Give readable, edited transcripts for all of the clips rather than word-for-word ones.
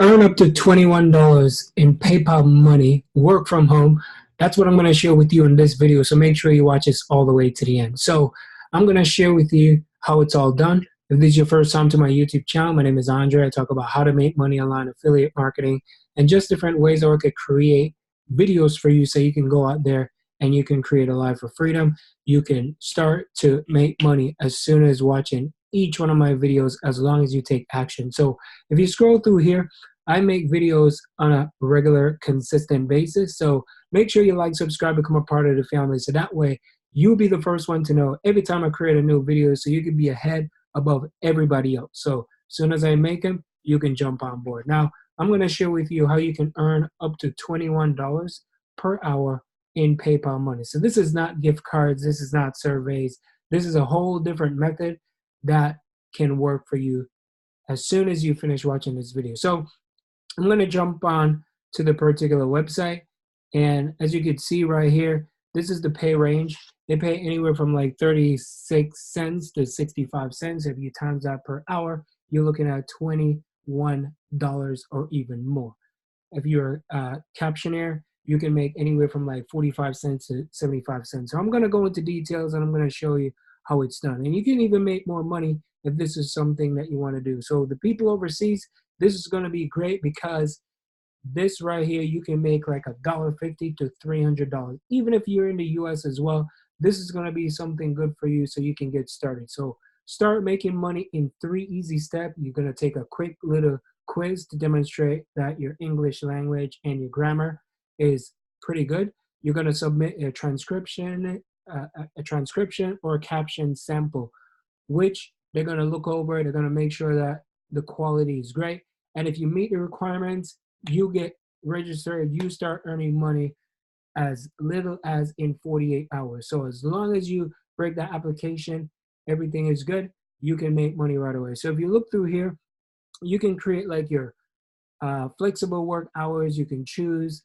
Earn up to $21 in PayPal money, work from home. That's what I'm going to share with you in this video. So make sure you watch this all the way to the end. So I'm going to share with you how it's all done. If this is your first time to my YouTube channel, my name is Andre. I talk about how to make money online, affiliate marketing, and just different ways that I could create videos for you so you can go out there and you can create a life of freedom. You can start to make money as soon as watching each one of my videos as long as you take action. So if you scroll through here, I make videos on a regular, consistent basis. So make sure you like, subscribe, become a part of the family. So that way you'll be the first one to know every time I create a new video so you can be ahead above everybody else. So as soon as I make them, you can jump on board. Now, I'm going to share with you how you can earn up to $21 per hour in PayPal money. So this is not gift cards. This is not surveys. This is a whole different method that can work for you as soon as you finish watching this video. So I'm going to jump on to the particular website. And as you can see right here, this is the pay range. They pay anywhere from like 36 cents to 65 cents. If you times that per hour, you're looking at $21 or even more. If you're a captioner, you can make anywhere from like 45 cents to 75 cents. So I'm going to go into details and I'm going to show you how it's done. And you can even make more money if this is something that you want to do. So the people overseas, this is going to be great because this right here, you can make like $1.50 to $300. Even if you're in the US as well, this is going to be something good for you so you can get started. So start making money in 3 easy steps. You're going to take a quick little quiz to demonstrate that your English language and your grammar is pretty good. You're going to submit a transcription or a caption sample, which they're going to look over. They're going to make sure that the quality is great. And if you meet the requirements, you get registered. You start earning money as little as in 48 hours. So as long as you break that application, everything is good. You can make money right away. So if you look through here, you can create like your flexible work hours. You can choose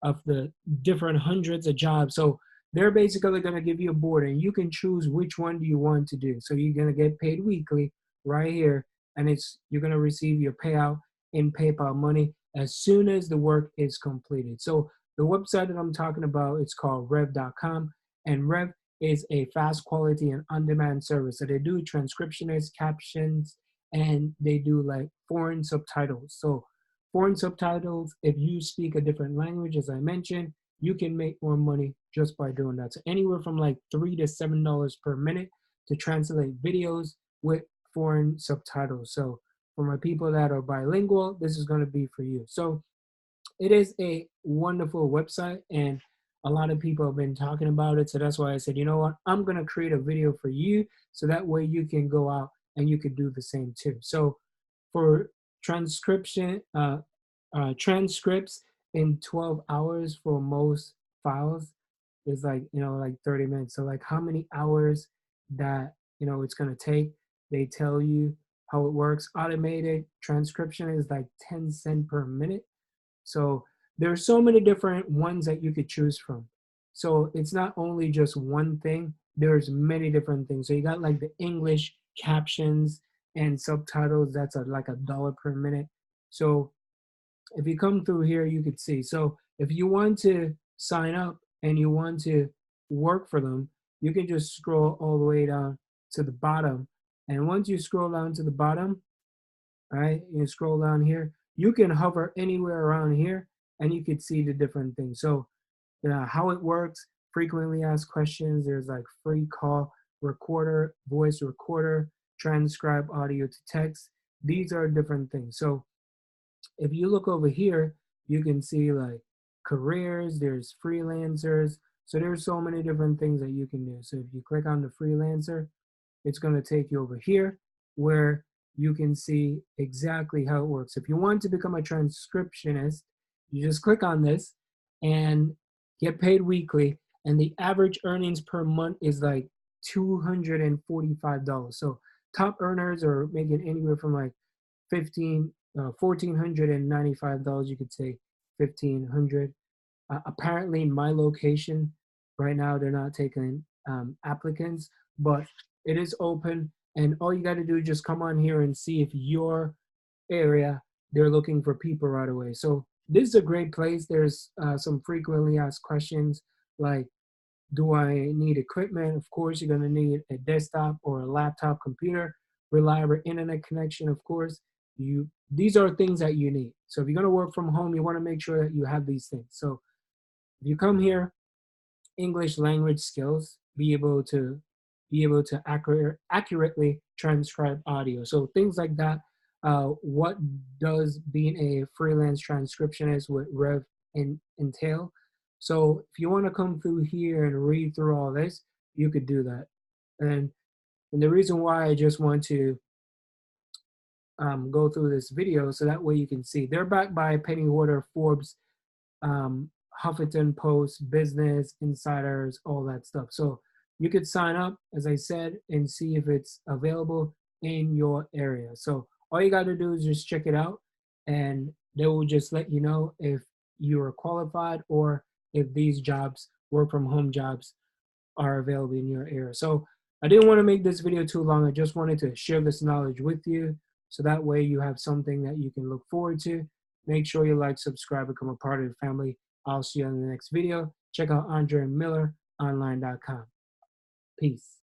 of the different hundreds of jobs. So they're basically going to give you a board and you can choose which one do you want to do. So you're going to get paid weekly right here, and you're going to receive your payout in PayPal money as soon as the work is completed. So the website that I'm talking about, it's called rev.com, and Rev is a fast quality and on-demand service. So they do transcriptionists, captions, and they do like foreign subtitles. So foreign subtitles, if you speak a different language, as I mentioned, you can make more money just by doing that. So anywhere from like $3 to $7 per minute to translate videos with foreign subtitles. So for my people that are bilingual, this is going to be for you. So it is a wonderful website, and a lot of people have been talking about it. So that's why I said, you know what, I'm going to create a video for you so that way you can go out and you can do the same too. So for transcription, transcripts in 12 hours for most files is like, like 30 minutes. So like how many hours that, it's going to take, they tell you how it works. Automated transcription is like 10 cents per minute. So there's so many different ones that you could choose from. So it's not only just one thing, there's many different things. So you got like the English captions and subtitles, that's like $1 per minute. So if you come through here, you could see. So if you want to sign up and you want to work for them, you can just scroll all the way down to the bottom. And once you scroll down to the bottom, all right, you scroll down here, you can hover anywhere around here and you can see the different things. So how it works, frequently asked questions, there's like free call recorder, voice recorder, transcribe audio to text. These are different things. So if you look over here, you can see like careers, there's freelancers. So there's so many different things that you can do. So if you click on the freelancer, it's going to take you over here where you can see exactly how it works. If you want to become a transcriptionist, you just click on this and get paid weekly. And the average earnings per month is like $245. So top earners are making anywhere from like $1,495. You could say 1,500. Apparently, in my location right now, they're not taking applicants, but it is open. And all you got to do is just come on here and see if your area they're looking for people right away. So this is a great place. There's some frequently asked questions like, do I need equipment? Of course, you're going to need a desktop or a laptop computer, reliable internet connection, of course. These are things that you need. So if you're going to work from home, you want to make sure that you have these things. So if you come here, English language skills, be able to accurately transcribe audio. So things like that. What does being a freelance transcriptionist with Rev entail? So if you want to come through here and read through all this, you could do that. And and the reason why I just want to go through this video so that way you can see they're backed by Pennywater, Forbes, um, Huffington Post, Business Insiders, all that stuff. So you could sign up, as I said, and see if it's available in your area. So all you got to do is just check it out, and they will just let you know if you are qualified or if these jobs, work from home jobs, are available in your area. So I didn't want to make this video too long. I just wanted to share this knowledge with you so that way you have something that you can look forward to. Make sure you like, subscribe, become a part of the family. I'll see you on the next video. Check out AndreMillerOnline.com. Peace.